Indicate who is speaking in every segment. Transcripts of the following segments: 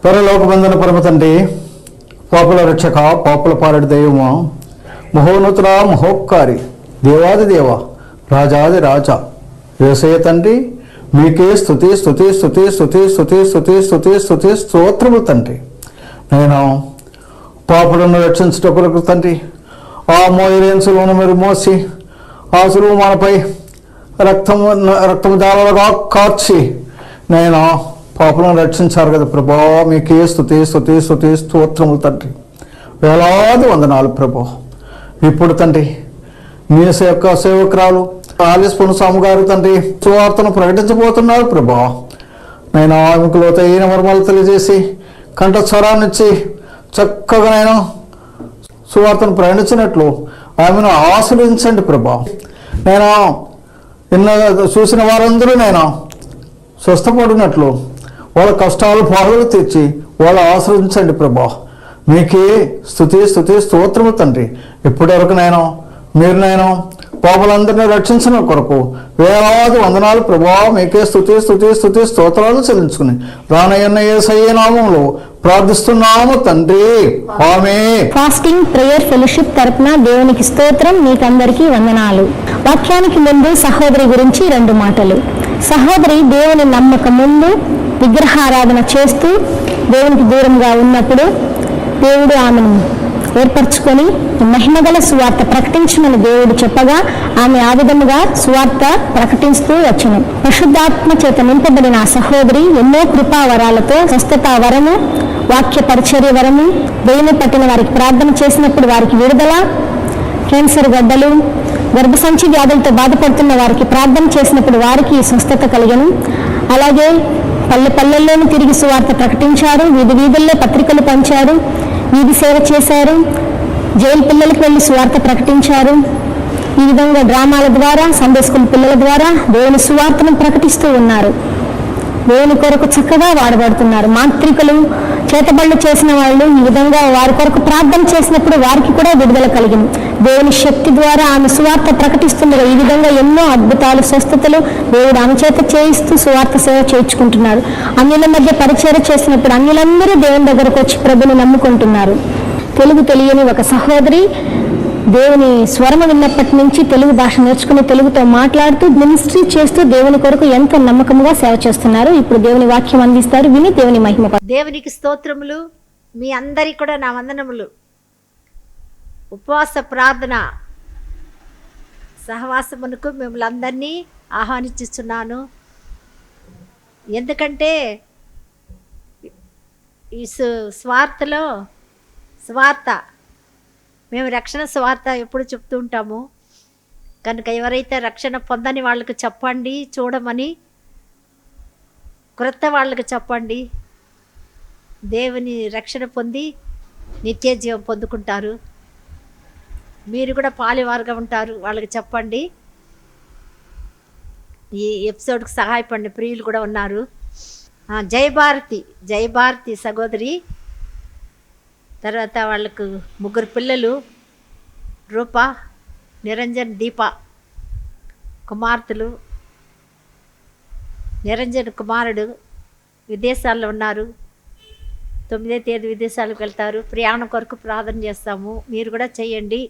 Speaker 1: పరలోకబంధన పరమ తండ్రి, పాపుల రక్షక, పాపుల పాలడి దైవమా, మహోన్నతుల మహోపకారి, దేవాది దేవ, రాజాది రాజా, యేసయ్య తండ్రి, మీకే స్తుతి స్తుతి స్తుతి స్తుతి స్తుతి స్తుతి స్తుతి స్తుతి స్తోత్రము తండ్రి. నేను పాపులను రక్షించుటకు తండ్రి, ఆ మోయరేన్సులను మీరు మోసి ఆ సులువు మనపై రక్తము జాలలుగా కార్చి నేను పాపులను రక్షించారు కదా ప్రభా. మీకే స్తుతి స్తుతి స్తుతి స్తోత్రములు తండ్రి. వేలాది వందనాలు ప్రభా. ఇప్పుడు తండ్రి మీ యొక్క సేవకురాలు ఆలిస్పును స్వామి గారు తండ్రి సువార్తను ప్రకటించబోతున్నారు ప్రభా. నేను ఆమెకు లోతైన మర్మాలు తెలియజేసి కంఠస్వరాన్నిచ్చి చక్కగా నేను సువార్తను ప్రకటించినట్లు ఆమెను ఆశీర్వదించండి ప్రభా. నేను చూసిన వారందరూ నేను స్వస్థపడినట్లు వాళ్ళ కష్టాలు బాధలు తీర్చి వాళ్ళు ఆశ్రయించండి ప్రభా. మీకే స్తుతి స్తుతి స్తోత్రము తండ్రి. ఇప్పటి వరకు మీరు పాపులందరినీ రక్షించిన కొరకు వేలాది వందనాలు ప్రభా. మీకే స్తుతి స్తుతి స్తుతి స్తోత్రాలు చెల్లించుకుని రానయ్యన్న యేసయ్య నామములో ప్రార్థిస్తున్నాము తండ్రి, ఆమేన్.
Speaker 2: ఫాస్టింగ్ ప్రేయర్ ఫెలోషిప్ తరపున దేవునికి స్తోత్రం. మీకందరికీ వందనాలు. వాక్యానికి ముందు సహోదరి గురించి 2 మాటలు. సహోదరి దేవుని నమ్మక ముందు విగ్రహారాధన చేస్తూ దేవునికి దూరంగా ఉన్నప్పుడు దేవుడు ఆమెను ఏర్పరచుకొని మహిమగల సువార్త ప్రకటించమని దేవుడు చెప్పగా ఆమె ఆ విధముగా సువార్త ప్రకటిస్తూ వచ్చును. పరిశుద్ధాత్మ చేత నింపబడిన ఆ సహోదరి ఎన్నో కృపా వరాలతో స్వస్థత వరము, వాక్య పరిచర్య వరము, దేవుని పట్టిన వారికి ప్రార్థన చేసినప్పుడు వారికి విడుదల, క్యాన్సర్ గడ్డలు, గర్భసంచి వ్యాధులతో బాధపడుతున్న వారికి ప్రార్థన చేసినప్పుడు వారికి స్వస్థత కలిగను. అలాగే పల్లెల్లోనూ తిరిగి సువార్త ప్రకటించారు, వీధి వీధుల్లో పత్రికలు పంచారు, వీధి సేవ చేశారు, జైలు పిల్లలకు వెళ్ళి సువార్త ప్రకటించారు. ఈ విధంగా డ్రామాల ద్వారా, సండే స్కూల్ పిల్లల ద్వారా దేవుని సువార్తను ప్రకటిస్తూ ఉన్నారు. దేవుని కొరకు చక్కగా వాడబడుతున్నారు. మాంత్రికులు, చేతబళ్ళు చేసిన వాళ్ళు ఈ విధంగా వారి కొరకు ప్రార్థన చేసినప్పుడు వారికి కూడా విడుదల కలిగింది. దేవుని శక్తి ద్వారా ఆమె సువార్త ప్రకటిస్తుండగా ఈ విధంగా ఎన్నో అద్భుతాలు, స్వస్థతలు దేవుడు ఆమె చేత చేయిస్తూ సువార్త సేవ చేయించుకుంటున్నారు. అన్యుల మధ్య పరిచర్య చేసినప్పుడు అన్యులందరూ దేవుని దగ్గరకు వచ్చి ప్రభుని నమ్ముకుంటున్నారు. తెలుగు తెలియని ఒక సహోదరి దేవుని స్వరము విన్నప్పటి నుంచి తెలుగు భాష నేర్చుకుని తెలుగుతో మాట్లాడుతూ మినిస్ట్రీ చేస్తూ దేవుని కొరకు ఎంతో నమ్మకంగా సేవ చేస్తున్నారు. ఇప్పుడు దేవుని వాక్యం అందిస్తారు, విని దేవుని మహిమ.
Speaker 3: దేవునికి స్తోత్రములు. మీ అందరికి కూడా నా వందనములు. ఉపవాస ప్రార్థన సహవాసమునకు మిమ్మల్ని అందరినీ ఆహ్వానిస్తున్నాను. ఎందుకంటే ఈ స్వార్థ మేము రక్షణ స్వార్థ ఎప్పుడు చెప్తూ ఉంటాము కనుక ఎవరైతే రక్షణ పొందని వాళ్ళకి చెప్పండి, చూడమని. క్రొత్త వాళ్ళకి చెప్పండి, దేవుని రక్షణ పొంది నిత్య జీవం పొందుకుంటారు. మీరు కూడా పాలివారుగా ఉంటారు, వాళ్ళకి చెప్పండి. ఈ ఎపిసోడ్కి సహాయపడిన ప్రియులు కూడా ఉన్నారు. జయభారతి సహోదరి, తర్వాత వాళ్ళకు 3 పిల్లలు, రూప, నిరంజన్, దీప కుమార్తెలు. నిరంజన్ కుమారుడు విదేశాల్లో ఉన్నారు. 9వ తేదీ విదేశాలకు వెళ్తారు. ప్రయాణం కొరకు ప్రార్థన చేస్తాము. మీరు కూడా చేయండి.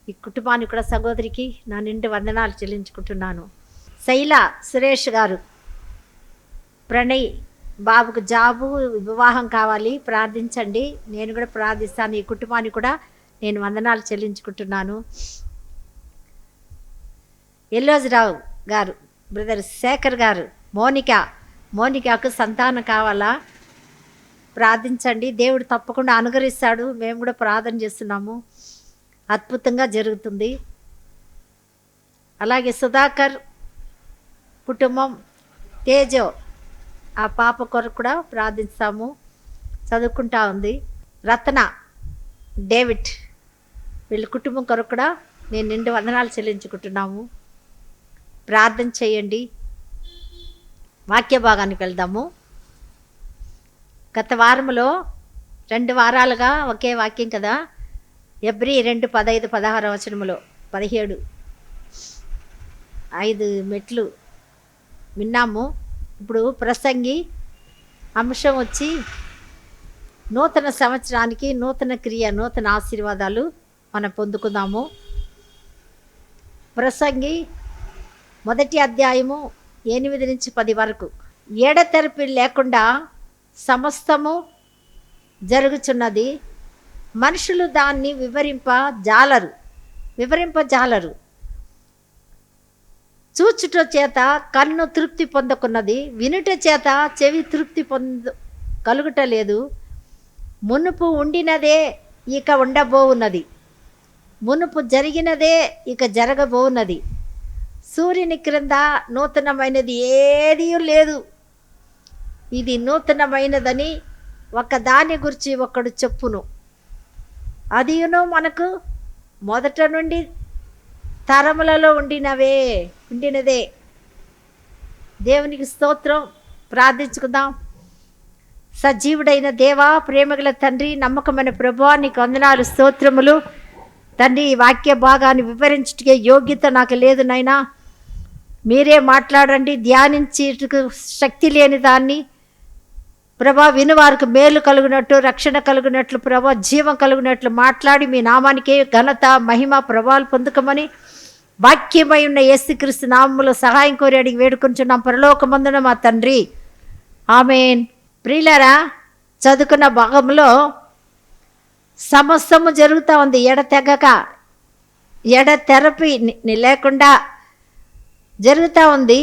Speaker 3: ఈ కుటుంబానికి కూడా సహోదరికి నా నిండు వందనాలు చెల్లించుకుంటున్నాను. శైల సురేష్ గారు, ప్రణయ్ బాబుకు జాబు, వివాహం కావాలి, ప్రార్థించండి. నేను కూడా ప్రార్థిస్తాను. ఈ కుటుంబానికి కూడా నేను వందనాలు చెల్లించుకుంటున్నాను. ఎల్లోజరావు గారు, బ్రదర్ శేఖర్ గారు, మోనికాకు సంతానం కావాలా, ప్రార్థించండి. దేవుడు తప్పకుండా అనుగ్రహిస్తాడు. మేము కూడా ప్రార్థన చేస్తున్నాము. అద్భుతంగా జరుగుతుంది. అలాగే సుధాకర్ కుటుంబం, తేజో ఆ పాప కొరకు కూడా ప్రార్థిస్తాము. చదువుకుంటా ఉంది. రత్న, డేవిడ్ వీళ్ళ కుటుంబం కొరకు కూడా నేను నిండు వందనాలు చెల్లించుకుంటున్నాము. ప్రార్థన చేయండి. వాక్య భాగానికి వెళ్దాము. గత వారంలో 2 వారాలుగా ఒకే వాక్యం కదా. ఎబ్రీ 2:15-16 17 5 మెట్లు విన్నాము. ఇప్పుడు ప్రసంగి అంశం వచ్చి నూతన సంవత్సరానికి నూతన క్రియ, నూతన ఆశీర్వాదాలు మనం పొందుకుందాము. ప్రసంగి 1వ అధ్యాయము 8 నుంచి 10 వరకు. ఎడతెరిపి లేకుండా సమస్తము జరుగుచున్నది, మనుషులు దాన్ని వివరింపజాలరు. చూచుట చేత కన్ను తృప్తి పొందుకున్నది, వినుట చేత చెవి తృప్తి కలుగుటలేదు. మునుపు ఉండినదే ఇక ఉండబోవున్నది, మునుపు జరిగినదే ఇక జరగబోవున్నది. సూర్యుని క్రింద నూతనమైనది ఏదీ లేదు. ఇది నూతనమైనదని ఒకదాని గురించి ఒకడు చెప్పును, అదియును మనకు మొదట నుండి తరములలో ఉండినదే. దేవునికి స్తోత్రం. ప్రార్థించుకుందాం. సజీవుడైన దేవా, ప్రేమగల తండ్రి, నమ్మకమైన ప్రభువా, నీకు వందనాలు, స్తోత్రములు తండ్రి. ఈ వాక్య భాగాన్ని వివరించే యోగ్యత నాకు లేదు నైనా, మీరే మాట్లాడండి. ధ్యానించేటకు శక్తి లేని దాన్ని ప్రభా, వినువారికి మేలు కలుగునట్టు, రక్షణ కలుగునట్లు, ప్రభా జీవం కలుగునట్లు మాట్లాడి మీ నామానికే ఘనత, మహిమ, ప్రభావాలు పొందుకోమని వాక్యమై ఉన్న యేసుక్రీస్తు నామములో సహాయం కోరి అడిగి వేడుకొంచున్నాం పరలోకమందున మా తండ్రి, ఆమేన్. ప్రియులారా, చదువుకున్న భాగంలో సమస్తము జరుగుతూ ఉంది. ఎడతెగక, ఎడతెరపి లేకుండా జరుగుతూ ఉంది.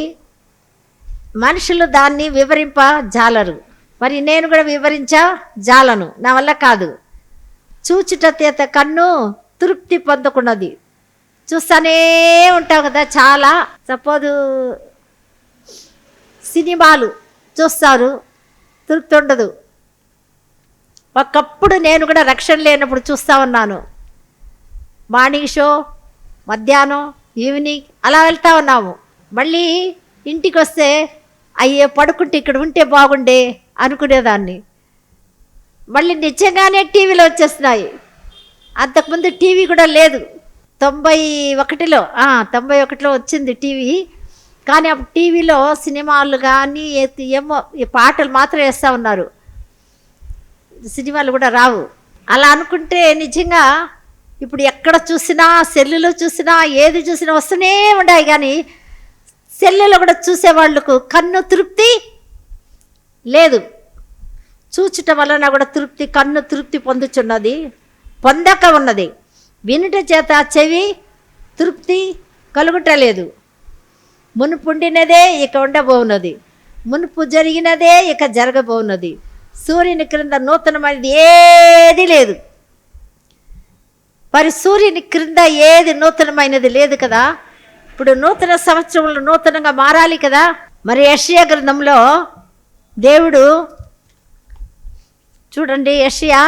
Speaker 3: మనుషులు దాన్ని వివరింపజాలరు. మరి నేను కూడా వివరించజాలను, నా వల్ల కాదు. చూచుట చేత కన్ను తృప్తి పొందకున్నది. చూస్తూనే ఉంటావు కదా, చాలా. సపోజు సినిమాలు చూస్తారు, తృప్తి ఉండదు. ఒకప్పుడు నేను కూడా రక్షణ లేనప్పుడు చూస్తూ ఉన్నాను. మార్నింగ్ షో, మధ్యాహ్నం, ఈవినింగ్ అలా వెళ్తూ ఉన్నాము. మళ్ళీ ఇంటికి వస్తే అయ్యే పడుకుంటే ఇక్కడ ఉంటే బాగుండే అనుకునేదాన్ని. మళ్ళీ నిజంగానే టీవీలో వచ్చేస్తున్నాయి. అంతకుముందు టీవీ కూడా లేదు. 91లో వచ్చింది టీవీ. కానీ అప్పుడు టీవీలో సినిమాలు కానీ ఏమో ఈ పాటలు మాత్రం వేస్తూ ఉన్నారు, సినిమాలు కూడా రావు. అలా అనుకుంటే నిజంగా ఇప్పుడు ఎక్కడ చూసినా, సెల్లులో చూసినా, ఏది చూసినా వస్తూనే ఉన్నాయి. కానీ సెల్లులో కూడా చూసేవాళ్ళకు కన్ను తృప్తి లేదు. చూచటం వలన కూడా తృప్తి, కన్ను తృప్తి పొందక ఉన్నది. వినుట చేత చెవి తృప్తి కలుగుటలేదు. మునుపుండినదే ఇక ఉండబోవున్నది, మునుపు జరిగినదే ఇక జరగబోవున్నది. సూర్యుని క్రింద నూతనమైనది ఏది లేదు. మరి సూర్యుని క్రింద ఏది నూతనమైనది లేదు కదా. ఇప్పుడు నూతన సంవత్సరంలో నూతనంగా మారాలి కదా. మరి యెషయా గ్రంథంలో దేవుడు చూడండి, యెషయా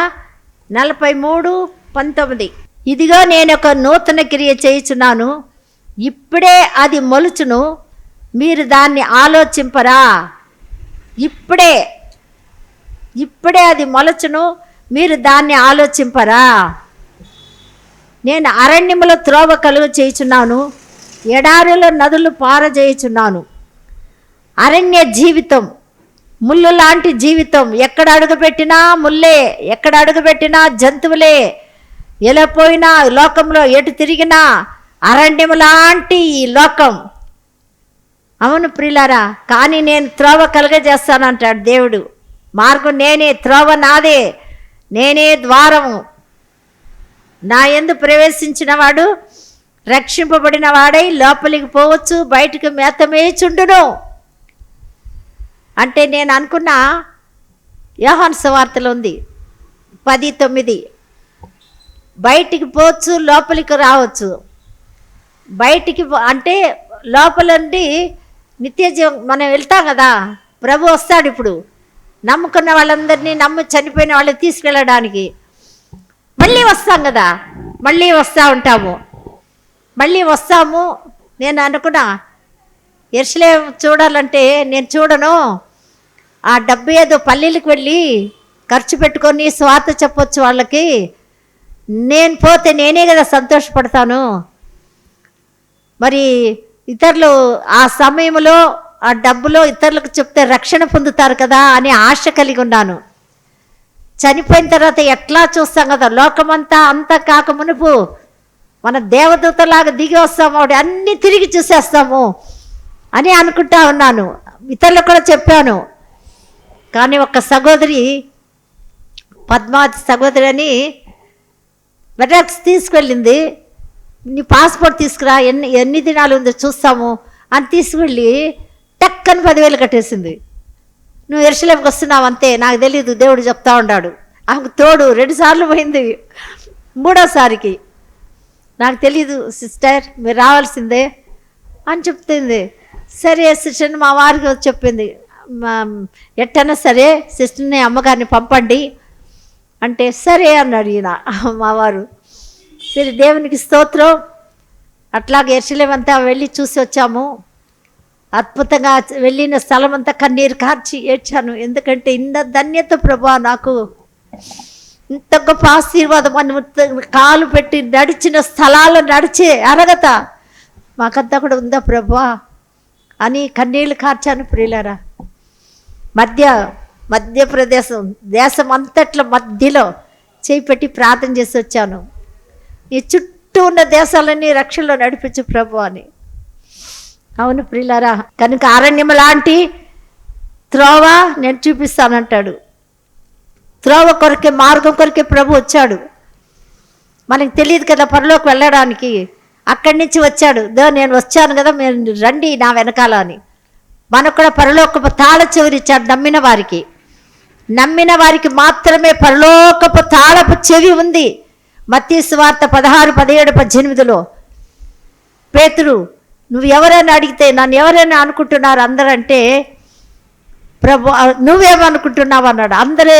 Speaker 3: 43:19, ఇదిగో నేను ఒక నూతన క్రియ చేయుచున్నాను, ఇప్పుడే అది మొలుచును, మీరు దాన్ని ఆలోచింపరా. ఇప్పుడే అది మొలచును, మీరు దాన్ని ఆలోచింపరా. నేను అరణ్యములో త్రోవ కలుగ చేయుచున్నాను, ఎడారిలో నదులు పారజేయుచున్నాను. అరణ్య జీవితం ముళ్ళు లాంటి జీవితం. ఎక్కడ అడుగుపెట్టినా ముల్లే, ఎక్కడ అడుగుపెట్టినా జంతువులే. ఎలా పోయినా లోకంలో ఎటు తిరిగినా అరణ్యము లాంటి ఈ లోకం. అవును ప్రియులారా, కానీ నేను త్రోవ కలుగజేస్తానంటాడు దేవుడు. మార్గం నేనే, త్రోవ నాదే, నేనే ద్వారము. నా యందు ప్రవేశించిన వాడు రక్షింపబడిన వాడై లోపలికి పోవచ్చు, బయటకు మేతమేచుండును. అంటే నేను అనుకున్నా, యోహాను సువార్తలో ఉంది 10:9, బయటికి పోవచ్చు, లోపలికి రావచ్చు. బయటికి అంటే లోపల నుండి నిత్య జీవం మనం వెళ్తాం కదా. ప్రభు వస్తాడు ఇప్పుడు నమ్ముకున్న వాళ్ళందరినీ, చనిపోయిన వాళ్ళని తీసుకెళ్ళడానికి. మళ్ళీ వస్తాం కదా, మళ్ళీ వస్తాము. నేను అనుకున్నా, యెరూషలేము చూడాలంటే నేను చూడను, ఆ డబ్బు ఏదో పల్లెలకు వెళ్ళి ఖర్చు పెట్టుకొని స్వార్థ చెప్పొచ్చు వాళ్ళకి. నేను పోతే నేనే కదా సంతోషపడతాను. మరి ఇతరులు ఆ సమయంలో ఆ డబ్బులో ఇతరులకు చెప్తే రక్షణ పొందుతారు కదా అని ఆశ కలిగి ఉన్నాను. చనిపోయిన తర్వాత ఎట్లా చూస్తాం కదా, లోకమంతా అంతా కాక మునుపు మన దేవదూతలాగా దిగి వస్తాము, అన్నీ తిరిగి చూసేస్తాము అని అనుకుంటా ఉన్నాను. ఇతరులకు కూడా చెప్పాను. కానీ ఒక సహోదరి, పద్మావతి సహోదరి అని మెడ్రాస్ తీసుకెళ్ళింది. నీ పాస్పోర్ట్ తీసుకురా, ఎన్ని దినాలు ఉందో చూస్తాము అని తీసుకెళ్ళి టక్కని 10,000 కట్టేసింది. నువ్వు యెరూషలేముకి వస్తున్నావు అంతే, నాకు తెలీదు, దేవుడు చెప్తా ఉన్నాడు. ఆమెకు తోడు 2 సార్లు పోయింది. 3వసారికి నాకు తెలీదు సిస్టర్, మీరు రావాల్సిందే అని చెప్తుంది. సరే సిస్టర్, మా వారికి చెప్పింది, ఎట్టైనా సరే సిస్టర్ని అమ్మగారిని పంపండి అంటే సరే అన్నాడు ఈయన మా వారు. సరే, దేవునికి స్తోత్రం. అట్లాగే యెరూషలేము అంతా వెళ్ళి చూసి వచ్చాము. అద్భుతంగా వెళ్ళిన స్థలం అంతా కన్నీరు కార్చి ఏడ్చాను. ఎందుకంటే ఇంత ధన్యత ప్రభువా, నాకు ఇంత గొప్ప ఆశీర్వాదం అని కాలు పెట్టి నడిచిన స్థలాల్లో నడిచే అర్హత మాకంతా కూడా ఉందా ప్రభువా అని కన్నీళ్ళు కార్చాను. ప్రియులారా, మధ్యప్రదేశం దేశం అంతట్లో మధ్యలో చేయి ప్రార్థన చేసి వచ్చాను. ఈ చుట్టూ ఉన్న దేశాలన్నీ రక్షణలో నడిపించు ప్రభు అని. అవును ప్రియులారా, కనుక అరణ్యం లాంటి త్రోవ నేను చూపిస్తానంటాడు. త్రోవ కొరకే, మార్గం కొరకే ప్రభు వచ్చాడు. మనకి తెలియదు కదా పరలోకి వెళ్ళడానికి. అక్కడి నుంచి వచ్చాడు, నేను వచ్చాను కదా, మీరు రండి నా వెనకాల అని. మనకు కూడా పరలోకపు తాళ చెవిని ఇచ్చాడు. నమ్మిన వారికి మాత్రమే పరలోకపు తాళపు చెవి ఉంది. మత్తయి సువార్త 16, 17, 18లో పేతురు, నువ్వు ఎవరైనా అడిగితే నన్ను ఎవరైనా అనుకుంటున్నారు అందరంటే, ప్రభు నువ్వేమనుకుంటున్నావు అన్నాడు. అందరే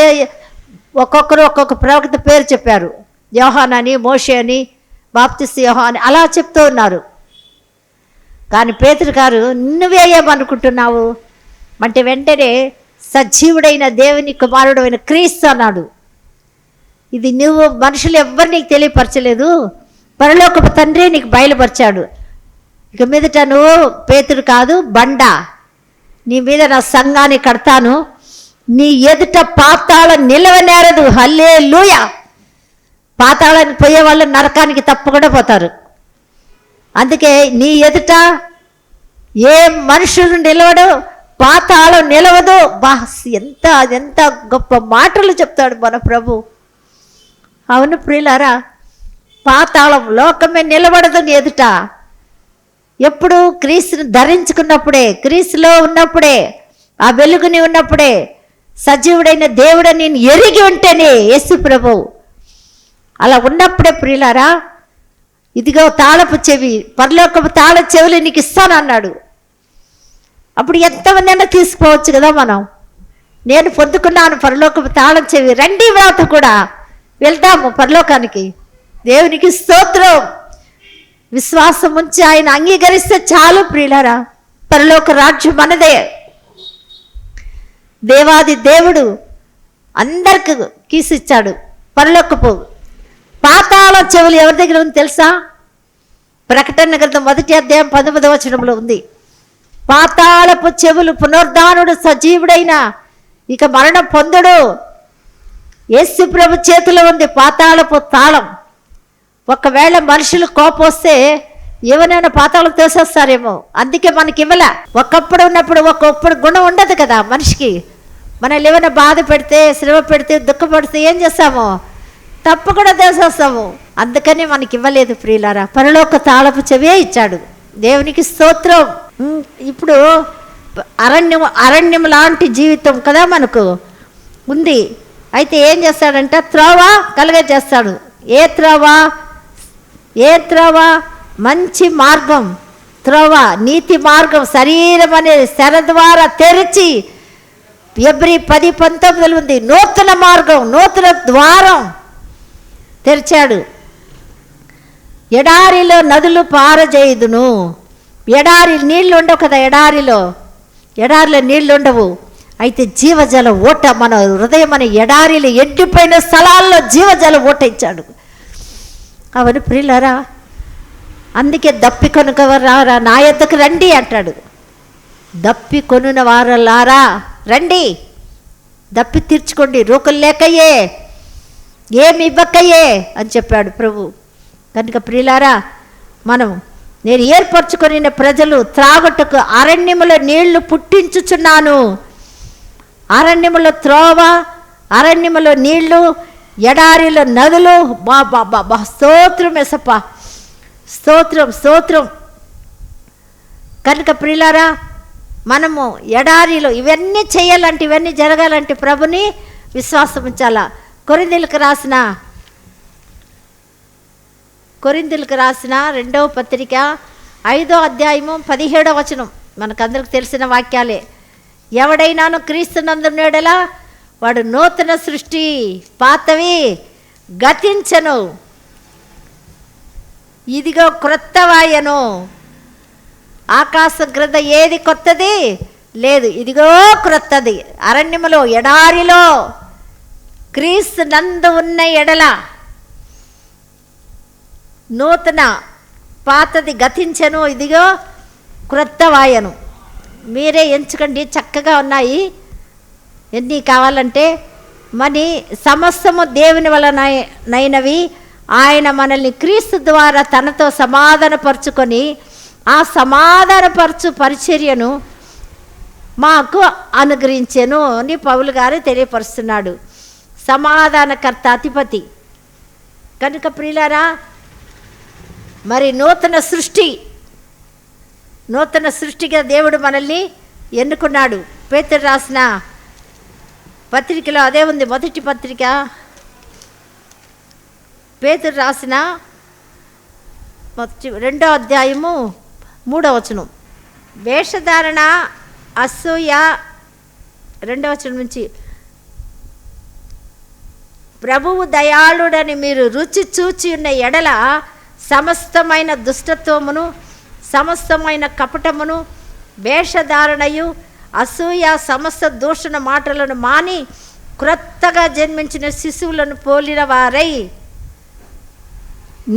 Speaker 3: ఒక్కొక్కరు ఒక్కొక్క ప్రవక్త పేరు చెప్పారు. యోహాన్ అని, మోషే అని, బాప్తిస్తు యోహాన్ అలా చెప్తూ ఉన్నారు. కానీ పేతురు గారు నువ్వేమనుకుంటున్నావు అంటే వెంటనే సజీవుడైన దేవుని కుమారుడు అయిన క్రీస్తు అన్నాడు. ఇది నువ్వు మనుషులు ఎవ్వరు నీకు తెలియపరచలేదు, పరలోకపు తండ్రి నీకు బయలుపరిచాడు. ఇక మీదట నువ్వు పేతురు కాదు, బండ, నీ మీద నా సంఘాన్ని కడతాను, నీ ఎదుట పాతాళం నిలవనేరదు. హల్లెలూయా. పాతాళానికి పోయే వాళ్ళు నరకానికి తప్పకుండా పోతారు. అందుకే నీ ఎదుట ఏ మనుషులు నిలవడు, పాతాళం నిలవదు. ఎంత గొప్ప మాటలు చెప్తాడు మన ప్రభు. అవును ప్రియులారా, పాతాళం లోకమే నిలబడదు నీ ఎదుట. ఎప్పుడు క్రీస్తుని ధరించుకున్నప్పుడే, క్రీస్తులో ఉన్నప్పుడే, ఆ వెలుగుని ఉన్నప్పుడే, సజీవుడైన దేవుడని నేను ఎరిగి ఉంటేనే యేసు ప్రభు. అలా ఉన్నప్పుడే ప్రియులారా, ఇదిగో తాళపు చెవి, పరలోకపు తాళ చెవులు నీకు ఇస్తాను అన్నాడు. అప్పుడు ఎంతమంది అయినా తీసుకోవచ్చు కదా మనం. నేను పొందుకున్నాను పరలోకపు తాళం చెవి, రండి మాతో కూడా వెళ్దాము పరలోకానికి. దేవునికి స్తోత్రం. విశ్వాసం ఉంచి ఆయన అంగీకరిస్తే చాలు ప్రియులారా, పరలోక రాజ్యం మనదే. దేవాది దేవుడు అందరికి కీసిచ్చాడు పరలోకపు. పాతాళ చెవులు ఎవరి దగ్గర ఉంది తెలుసా? ప్రకటన గ్రంథం 1వ అధ్యాయం 19వ వచనంలో ఉంది. పాతాళపు చెవులు, పునరుద్ధానుడు సజీవుడైన ఇక మరణం పొందడు. యేసు ప్రభు చేతిలో ఉంది పాతాళపు తాళం. ఒకవేళ మనుషులు కోపం వస్తే ఎవరైనా పాతాళం తోసేస్తారేమో, అందుకే మనకి ఇవ్వలే. ఒకప్పుడు ఉన్నప్పుడు ఒకప్పుడు గుణం ఉండదు కదా మనిషికి. మనల్ని ఏమైనా బాధ పెడితే, శ్రమ పెడితే, దుఃఖపడితే ఏం చేస్తాము? తప్పు కూడా తోసేస్తాము. అందుకని మనకి ఇవ్వలేదు ప్రియులారా, పరలోక తాళపు చెవే ఇచ్చాడు. దేవునికి స్తోత్రం. ఇప్పుడు అరణ్యం లాంటి జీవితం కదా మనకు ఉంది. అయితే ఏం చేస్తాడంటే త్రోవ కలుగజేస్తాడు. ఏ త్రోవ? మంచి మార్గం, త్రోవ, నీతి మార్గం, శరీరం అనే శర ద్వారా తెరిచి, ఎబ్రీ 10:19 ఉంది, నూతన మార్గం, నూతన ద్వారం తెరిచాడు. ఎడారిలో నదులు పారజేయుదును. ఎడారి నీళ్ళు ఉండవు కదా, ఎడారిలో నీళ్ళు ఉండవు. అయితే జీవజల ఓట, మన హృదయం అనే ఎడారిలో ఎండిపోయిన స్థలాల్లో జీవజల ఓట ఇచ్చాడు. అవన్నీ ప్రియులారా, అందుకే దప్పి కొనుకవారా నా యొద్దకు రండి అంటాడు. దప్పి కొనున వారలారా రండి, దప్పి తీర్చుకోండి, రోకలు లేకయ్యే, ఏమి ఇవ్వకయ్యే అని చెప్పాడు ప్రభు. కనుక ప్రియులారా, మనం నేను ఏర్పరచుకొని ప్రజలు త్రాగుటకు అరణ్యములో నీళ్లు పుట్టించుచున్నాను. అరణ్యములో త్రోవ, అరణ్యములో నీళ్లు, ఎడారిలో నదులు. బా స్తోత్రం ఎసప్ప, స్తోత్రం స్తోత్రం. కనుక ప్రియులారా, మనము ఎడారిలో ఇవన్నీ చేయాలంటే, ఇవన్నీ జరగాలంటే ప్రభుని విశ్వాసం ఉంచాలా. కొరింథీయులకు రాసిన 2వ పత్రిక 5వ అధ్యాయము 17వ వచనం మనకందరికి తెలిసిన వాక్యాలే. ఎవడైనాను క్రీస్తునందున్నడలా వాడు నూతన సృష్టి, పాతవి గతించను, ఇదిగో క్రొత్తవాయను. ఆకాశ గ్రంథ ఏది కొత్తది లేదు, ఇదిగో క్రొత్తది. అరణ్యములో ఎడారిలో క్రీస్తు నందు ఉన్న ఎడల నూతన, పాతది గతించను, ఇదిగో క్రొత్తవాయను. మీరే ఎంచుకోండి, చక్కగా ఉన్నాయి. ఎన్ని కావాలంటే మరి సమస్తము దేవుని వలనైనవి. ఆయన మనల్ని క్రీస్తు ద్వారా తనతో సమాధానపరుచుకొని ఆ సమాధానపరచు పరిచర్యను మాకు అనుగ్రహించెను అని పౌలు గారు తెలియపరుస్తున్నాడు. సమాధానకర్త, అధిపతి. కనుక ప్రియులారా, మరి నూతన సృష్టిగా దేవుడు మనల్ని ఎన్నుకున్నాడు. పేతురు రాసిన పత్రికలో అదే ఉంది. మొదటి పత్రిక పేతురు రాసిన 2వ అధ్యాయము 3వ వచనం. వేషధారణ, అసూయ 2వ వచనం నుంచి, ప్రభువు దయాళుడని మీరు రుచి చూచి ఉన్న ఎడల సమస్తమైన దుష్టత్వమును, సమస్తమైన కపటమును, వేషధారణయు, అసూయ, సమస్త దూషణ మాటలను మాని క్రొత్తగా జన్మించిన శిశువులను పోలిన వారై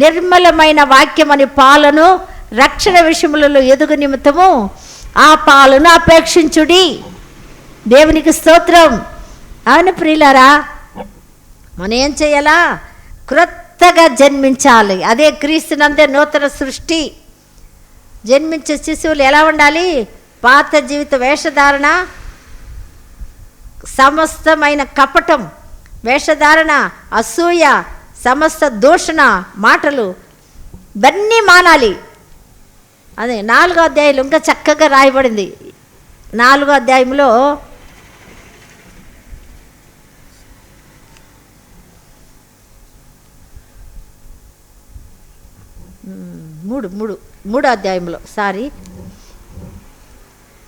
Speaker 3: నిర్మలమైన వాక్యమని పాలను రక్షణ విషయములలో ఎదుగు నిమిత్తము ఆ పాలను అపేక్షించుడి. దేవునికి స్తోత్రం. అవును ప్రియులారా, మనం ఏం చేయాలా? క్రొత్తగా జన్మించాలి. అదే క్రీస్తునందే నూతన సృష్టి. జన్మించే శిశువులు ఎలా ఉండాలి? పాత జీవిత వేషధారణ, సమస్తమైన కపటం, వేషధారణ, అసూయ, సమస్త దూషణ మాటలు ఇవన్నీ మానాలి. అదే 4వ అధ్యాయంలో ఇంకా చక్కగా రాయబడింది. 4వ అధ్యాయంలో మూడో అధ్యాయంలో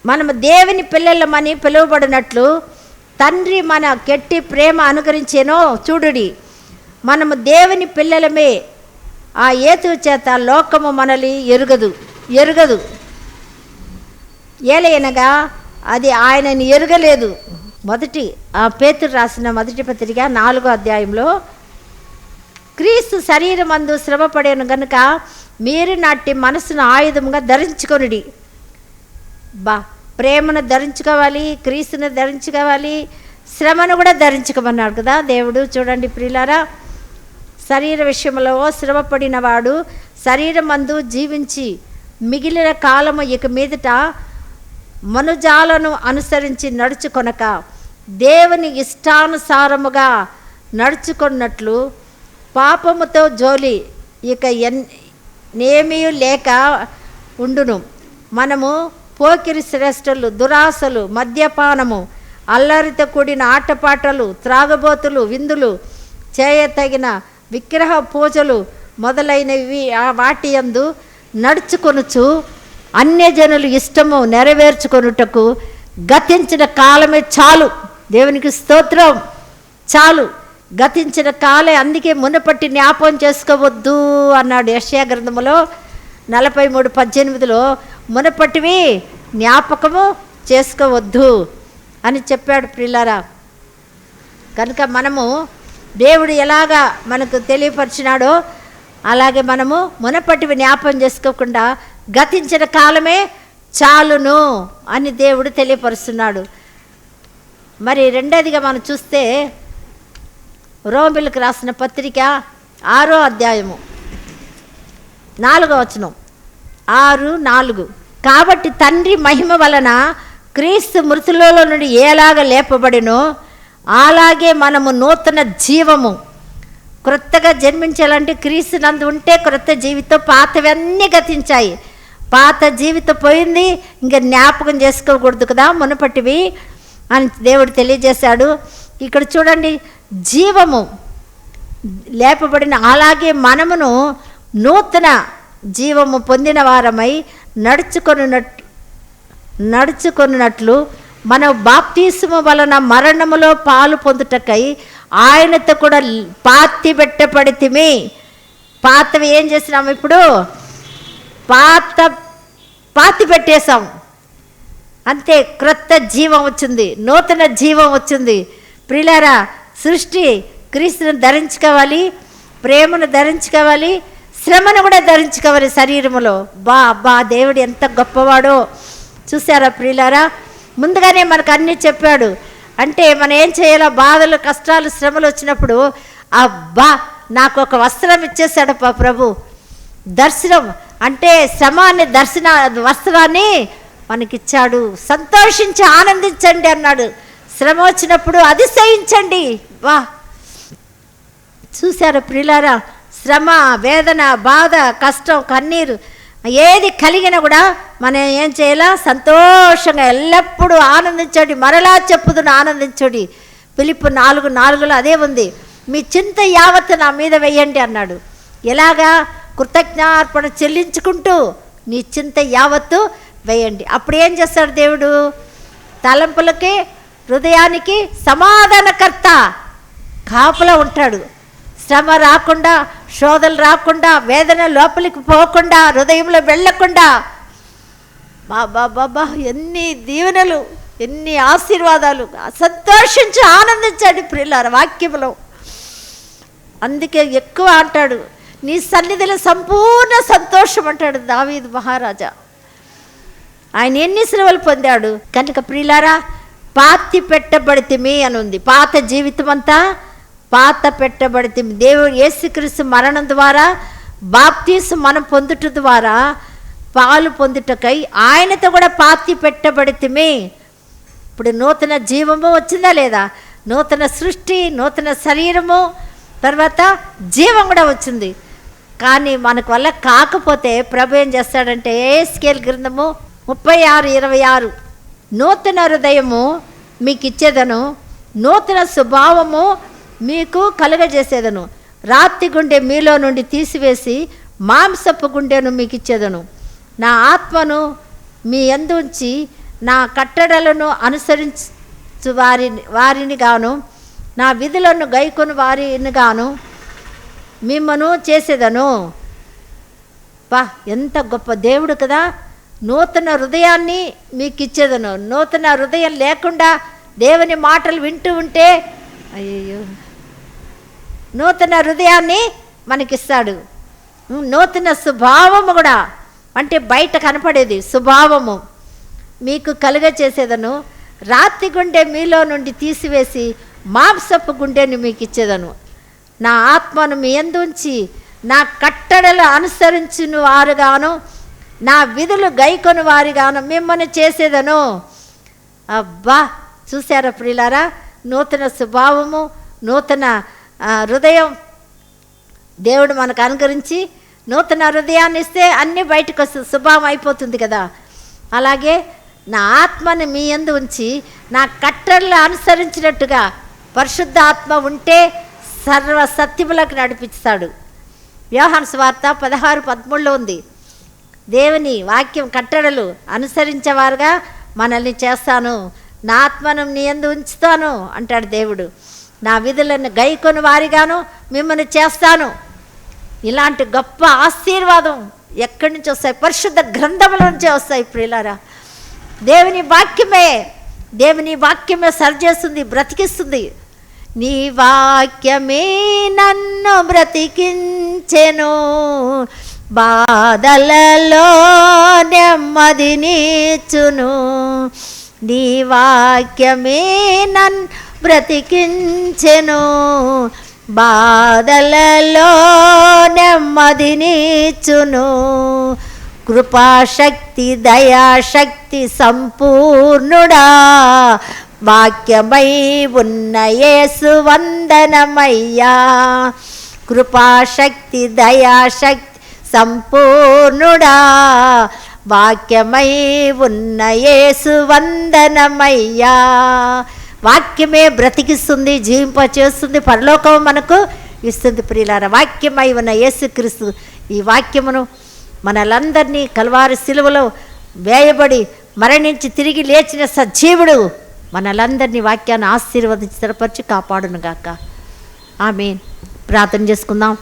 Speaker 3: మనము దేవుని పిల్లలమని పిలువబడినట్లు తండ్రి మన గట్టి ప్రేమ అనుగ్రహించేనో చూడుడి. మనము దేవుని పిల్లలమే. ఆ హేతువు చేత లోకము మనల్ని ఎరుగదు. ఏలయనగా అది ఆయనని ఎరుగలేదు. పేతురు రాసిన మొదటి పత్రిక 4వ అధ్యాయంలో, క్రీస్తు శరీరమందు శ్రమపడేను గనుక మీరు నాటి మనసును ఆయుధంగా ధరించుకొనుడి. ప్రేమను ధరించుకోవాలి, క్రీస్తుని ధరించుకోవాలి, శ్రమను కూడా ధరించుకోమన్నాడు కదా దేవుడు. చూడండి ప్రియులారా, శరీర విషయంలో శ్రమపడిన వాడు శరీరమందు జీవించి మిగిలిన కాలము ఇక మీదట మనుజాలను అనుసరించి నడుచుకొనక దేవుని ఇష్టానుసారముగా నడుచుకున్నట్లు పాపముతో జోలి ఇక నేమీ లేక ఉండును. మనము పోకిరి శ్రేష్ఠులు, దురాశలు, మద్యపానము, అల్లరితో కూడిన ఆటపాటలు, త్రాగబోతులు, విందులు, చేయతగిన విగ్రహ పూజలు మొదలైనవి వాటి యందు నడుచుకొనుచు అన్యజనులు ఇష్టము నెరవేర్చుకొనుటకు గతించిన కాలమే చాలు. దేవునికి స్తోత్రం. చాలు, గతించిన కాలే. అందుకే మునపట్టి జ్ఞాపకం చేసుకోవద్దు అన్నాడు యెషయా గ్రంథములో 43:18లో, మునపటివి జ్ఞాపకము చేసుకోవద్దు అని చెప్పాడు ప్రియులారా. కనుక మనము దేవుడు ఎలాగా మనకు తెలియపరిచినాడో అలాగే మనము మునపటివి జ్ఞాపకం చేసుకోకుండా గతించిన కాలమే చాలును అని దేవుడు తెలియపరుస్తున్నాడు. మరి రెండోదిగా మనం చూస్తే రోమిలకు రాసిన పత్రిక 6వ అధ్యాయము 4వ వచనం, 6:4. కాబట్టి తండ్రి మహిమ వలన క్రీస్తు మృతులలో నుండి ఎలాగ లేపబడినో అలాగే మనము నూతన జీవము, క్రొత్తగా జన్మించాలంటే క్రీస్తు నందు ఉంటే క్రొత్త జీవితం, పాతవన్నీ గతించాయి. పాత జీవితం పోయింది, ఇంకా జ్ఞాపకం చేసుకోకూడదు కదా మునుపటివి అని దేవుడు తెలియజేశాడు. ఇక్కడ చూడండి, జీవము లేపబడిన అలాగే మనమును నూతన జీవము పొందిన వారమై నడుచుకొనున్నట్లు మన బాప్తిస్మము వలన మరణములో పాలు పొందుటకై ఆయనతో కూడా పాతి పెట్టబడితిమి. పాతవి ఏం చేసినాము? ఇప్పుడు పాతి పెట్టేశాం అంతే. క్రొత్త జీవం వచ్చింది, నూతన జీవం వచ్చింది. ప్రియులారా, సృష్టి క్రీస్తును ధరించుకోవాలి, ప్రేమను ధరించుకోవాలి, శ్రమను కూడా ధరించుకోవాలి శరీరములో. బా దేవుడు ఎంత గొప్పవాడో చూసారా ప్రియులారా? ముందుగానే మనకు అన్నీ చెప్పాడు. అంటే మనం ఏం చేయాలో, బాధలు, కష్టాలు, శ్రమలు వచ్చినప్పుడు అబ్బా నాకు ఒక వస్త్రం ఇచ్చేసాడు ప్రభు. దర్శనం అంటే శ్రమాన్ని, వస్త్రాన్ని మనకిచ్చాడు. సంతోషించి ఆనందించండి అన్నాడు. శ్రమ వచ్చినప్పుడు అతిశయించండి. చూసారా ప్రియులారా? శ్రమ, వేదన, బాధ, కష్టం, కన్నీరు ఏది కలిగినా కూడా మనం ఏం చేయాలా? సంతోషంగా ఎల్లప్పుడూ ఆనందించండి. మరలా చెప్పుదును ఆనందించండి. ఫిలిప్పు 4:4 అదే ఉంది. మీ చింత యావత్తు నా మీద వేయండి అన్నాడు. ఎలాగా? కృతజ్ఞార్పణ చెల్లించుకుంటూ నీ చింత యావత్తు వేయండి. అప్పుడు ఏం చేస్తాడు దేవుడు? తలంపులకి, హృదయానికి సమాధానకర్త, కాపులా ఉంటాడు. శ్రమ రాకుండా, శోధలు రాకుండా, వేదన లోపలికి పోకుండా, హృదయంలో వెళ్ళకుండా. బాబా ఎన్ని దీవెనలు, ఎన్ని ఆశీర్వాదాలు! సంతోషించి ఆనందించండి ప్రియులారా వాక్యంలో. అందుకే ఎక్కువ అంటాడు, నీ సన్నిధిలో సంపూర్ణ సంతోషం అంటాడు దావీదు మహారాజా. ఆయన ఎన్ని శ్రమలు పొందాడు కనుక ప్రియులారా, పాతి పెట్టబడితిమి అని ఉంది. పాత జీవితం అంతా పాత పెట్టబడితిమి. దేవుడు యేసుక్రీస్తు మరణం ద్వారా, బాప్తిస్మం మనం పొందుట ద్వారా పాలు పొందుటకై ఆయనతో కూడా పాతి పెట్టబడితిమి. ఇప్పుడు నూతన జీవము వచ్చిందా లేదా? నూతన సృష్టి, నూతన శరీరము, తర్వాత జీవం కూడా వచ్చింది. కానీ మనకు వల్ల కాకపోతే ప్రభు ఏం చేస్తాడంటే, ఎహెజ్కేలు గ్రంథము 36:26, నూతన హృదయము మీకు ఇచ్చేదను, నూతన స్వభావము మీకు కలుగజేసేదను, రాతి గుండె మీలో నుండి తీసివేసి మాంసపు గుండెను మీకు ఇచ్చేదను, నా ఆత్మను మీ యందు ఉంచి నా కట్టడలను అనుసరించు వారిని గాను, నా విధులను గైకొని వారిని గాను మిమ్మను చేసేదను. ఎంత గొప్ప దేవుడు కదా! నూతన హృదయాన్ని మీకు ఇచ్చేదను. నూతన హృదయం లేకుండా దేవుని మాటలు వింటూ ఉంటే అయ్యో, నూతన హృదయాన్ని మనకిస్తాడు. నూతన స్వభావము కూడా, అంటే బయట కనపడేది స్వభావము మీకు కలుగచేసేదను, రాతి గుండె మీలో నుండి తీసివేసి మాంసపు గుండెని మీకు ఇచ్చేదను, నా ఆత్మను మీ యందు ఉంచి నా కట్టడలు అనుసరించిన వారుగాను, నా విధులు గైకొని వారిగాను మిమ్మల్ని చేసేదను. అబ్బా చూసారా ప్రియులారా? నూతన స్వభావము, నూతన హృదయం దేవుడు మనకు అనుగ్రహించి నూతన హృదయాన్ని ఇస్తే అన్నీ బయటకు వస్తుంది, స్వభావం అయిపోతుంది కదా. అలాగే నా ఆత్మని మీ యందు ఉంచి నా కట్టడలు అనుసరించినట్టుగా పరిశుద్ధ ఆత్మ ఉంటే సర్వ సత్యములకు నడిపిస్తాడు. యోహాను సువార్త 16:13 ఉంది. దేవుని వాక్యం కట్టడలు అనుసరించేవారుగా మనల్ని చేస్తాను, నా ఆత్మను నీ యందు ఉంచుతాను అంటాడు దేవుడు, నా విధులను గైకొని వారిగాను మిమ్మల్ని చేస్తాను. ఇలాంటి గొప్ప ఆశీర్వాదం ఎక్కడి నుంచి వస్తాయి? పరిశుద్ధ గ్రంథముల నుంచే వస్తాయి ప్రియులారా. దేవుని వాక్యమే సరిచేస్తుంది, బ్రతికిస్తుంది. నీ వాక్యమే నన్ను బ్రతికించెను, బాధలలో నెమ్మదినిచ్చును, నీ వాక్యమే నన్ను బ్రతికించెను, బాధలలో నెమ్మదినిచ్చును. కృపాశక్తి దయాశక్తి సంపూర్ణుడా, వాక్యమై ఉన్న యేసు వందనమయ్యా. కృపాశక్తి దయాశక్తి సంపూర్ణుడా, వాక్యమై ఉన్న యేసు వందనమయ్యా. వాక్యమే బ్రతికిస్తుంది, జీవింపచేస్తుంది, పరలోకం మనకు ఇస్తుంది. ప్రియులారా, వాక్యమై ఉన్న యేసుక్రీస్తు ఈ వాక్యమును మనలందరినీ కల్వారి శిలువలో వేయబడి మరణించి తిరిగి లేచిన సజీవుడు మనలందరినీ వాక్యాన్ని ఆశీర్వదించి స్థిరపరిచి కాపాడును గాక. ఆమేన్. ప్రార్థన చేసుకుందాం.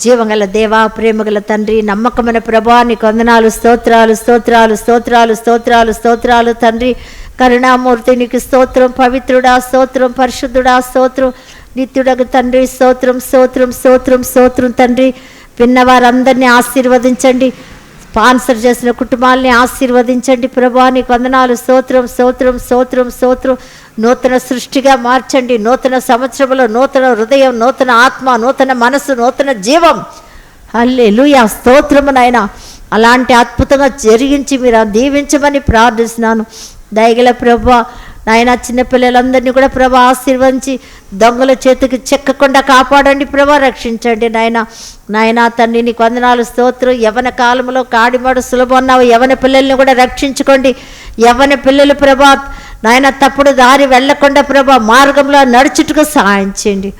Speaker 3: జీవగల దేవా, ప్రేమగల తండ్రి, నమ్మకమైన ప్రభా, నీకు వందనాలు, స్తోత్రాలు స్తోత్రాలు స్తోత్రాలు స్తోత్రాలు స్తోత్రాలు తండ్రి. కరుణామూర్తి నీకు స్తోత్రం, పవిత్రుడా స్తోత్రం, పరిశుద్ధుడా స్తోత్రం, నిత్యుడగు తండ్రి స్తోత్రం స్తోత్రం స్తోత్రం స్తోత్రం తండ్రి. విన్నవారందరినీ ఆశీర్వదించండి, స్పాన్సర్ చేసిన కుటుంబాలని ఆశీర్వదించండి ప్రభా. నీకు వందనాలు, స్తోత్రం స్తోత్రం స్తోత్రం స్తోత్రం. నూతన సృష్టిగా మార్చండి, నూతన సంవత్సరంలో నూతన హృదయం, నూతన ఆత్మ, నూతన మనసు, నూతన జీవం. హల్లెలూయా, స్తోత్రము నాయనా. అలాంటి అద్భుతంగా జరిగించి మీరు దీవించమని ప్రార్థిస్తున్నాను. దయగల ప్రభా నాయన, చిన్నపిల్లలందరినీ కూడా ప్రభా ఆశీర్వదించి దొంగల చేతికి చెక్కకుండా కాపాడండి ప్రభా, రక్షించండి నాయన తండ్రి. నీకు వందనాలు, స్తోత్రం. యవ్వన కాలంలో కాడిమాడు సులభం అన్నావు, యవ్వన పిల్లల్ని కూడా రక్షించుకోండి. యవ్వన పిల్లలు ప్రభా నాయన తప్పుడు దారి వెళ్లకుండా ప్రభా మార్గంలో నడుచుటకు సహాయం చేయండి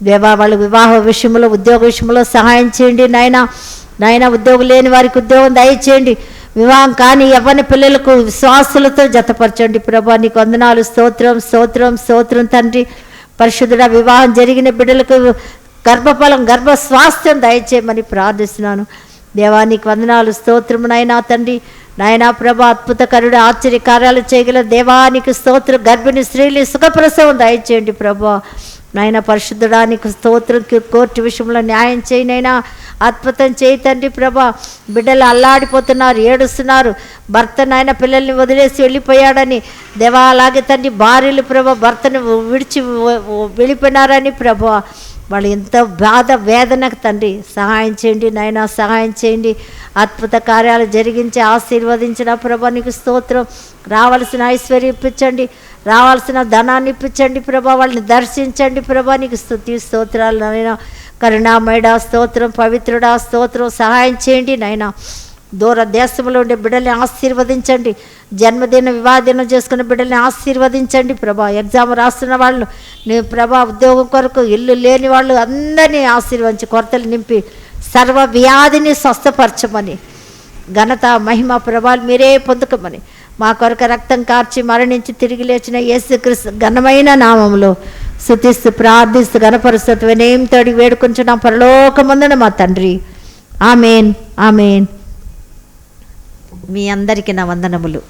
Speaker 3: దేవా. వాళ్ళ వివాహ విషయంలో, ఉద్యోగ విషయంలో సహాయం చేయండి నాయన. ఉద్యోగం లేని వారికి ఉద్యోగం దయచేయండి. వివాహం కానీ యవ్వన పిల్లలకు విశ్వాసులతో జతపరచండి ప్రభా. నీకు వందనాలు, స్తోత్రం స్తోత్రం స్తోత్రం తండ్రి. పరిశుద్ధుడ, వివాహం జరిగిన బిడ్డలకు గర్భఫలం, గర్భ స్వాస్థ్యం దయచేయమని ప్రార్థిస్తున్నాను దేవా. నీకు వందనాలు, స్తోత్రము నాయనా తండ్రి. నాయనా ప్రభా, అద్భుతకరుడు, ఆశ్చర్య కార్యాలు చేయగల దేవానికి స్తోత్రం. గర్భిణీ స్త్రీలు సుఖప్రసవం దయచేయండి ప్రభా. నాయన పరిశుద్ధుడా, నీకు స్తోత్రం. కోర్టు విషయంలో న్యాయం చేయనైనా అద్భుతం చేయి తండ్రి ప్రభా. బిడ్డలు అల్లాడిపోతున్నారు, ఏడుస్తున్నారు. భర్త నాయన పిల్లల్ని వదిలేసి వెళ్ళిపోయాడని దేవా, అలాగే తండ్రి భార్యలు ప్రభా భర్తను విడిచి వెళ్ళిపోయినారని ప్రభా, వాళ్ళు ఎంతో బాధ వేదనకు తండ్రి సహాయం చేయండి నాయన, సహాయం చేయండి. అద్భుత కార్యాలు జరిగించి ఆశీర్వదించిన ప్రభా నీకు స్తోత్రం. రావాల్సిన ఐశ్వర్యం ఇప్పించండి, రావాల్సిన ధనాన్ని ఇప్పించండి ప్రభా. వాళ్ళని దర్శించండి ప్రభా. నీకు స్తుతి స్తోత్రాలు నాయన. కరుణామయుడా స్తోత్రం, పవిత్రుడా స్తోత్రం. సహాయం చేయండి నాయన. దూర దేశంలో ఉండే బిడ్డల్ని ఆశీర్వదించండి. జన్మదిన వివాహదినం చేసుకున్న బిడ్డల్ని ఆశీర్వదించండి ప్రభా. ఎగ్జామ్ రాస్తున్న వాళ్ళు నీ ప్రభా, ఉద్యోగం కొరకు ఇల్లు లేని వాళ్ళు అందరినీ ఆశీర్వదించి కొరతలు నింపి సర్వ వ్యాధిని స్వస్థపరచమని, ఘనత మహిమ ప్రభావాలు మీరే పొందుకోమని, మా కొరకు రక్తం కార్చి మరణించి తిరిగి లేచిన యేసుక్రీస్తు ఘనమైన నామములో స్తుతిస్తూ ప్రార్థిస్తూ గణపరుస్తూ వినయంతో వేడుకుంటున్నాం పరలోకమందున మా తండ్రి. Amen amen. మీ అందరికీ నా వందనములు.